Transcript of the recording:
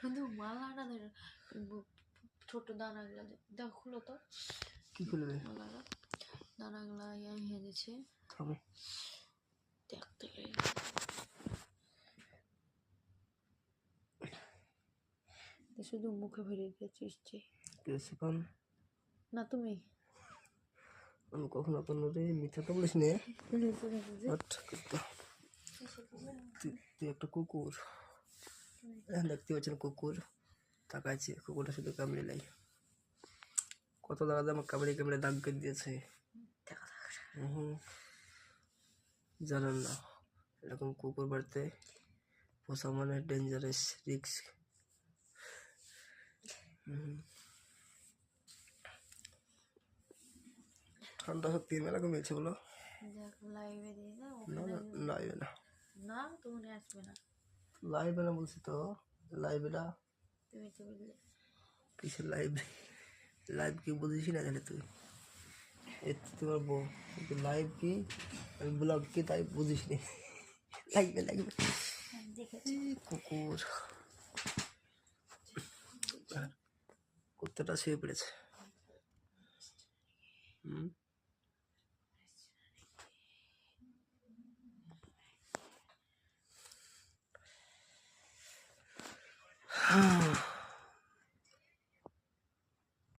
কিন্তু মালাটা ধরে ছোট দানাগুলো দেখো, খুলো তো। কি খুলবে? মালাটা দানাগুলা হেঁদেছে দেখতে শুধু মুখে ভরে দিয়েছিস না তুমি। আমি কখনো কোনো রে মিথ্যা তো বলিস নে। তুই একটা কুকুর দেখতে পাচ্ছেন, কুকুর তাকাইছে, কুকুরটা শুধু কামড়ে লাই। কত দাদা আমার কামড়ে কামড়ে দাগ করে দিয়েছে। জানেন না এরকম কুকুর বাড়িতে পোষা মানে ডেঞ্জারাস, রিস্ক। ঠান্ডা সত্যি মেলা কমেছে বলো। লাইভে দিয়ে দাও। না না লাইভে না, না তুমি আসবে না। লাইভে না বলছি তো। লাইভে না তুমি তো বললে কিসের লাইভ? লাইভ কি বুঝিস না জানে তুই? তোমার বউ লাইভ কি ব্লগ কি তাই বুঝিস নি। লাইভে লাইভে কুকুর কুত্তাটা শুয়ে পড়েছে।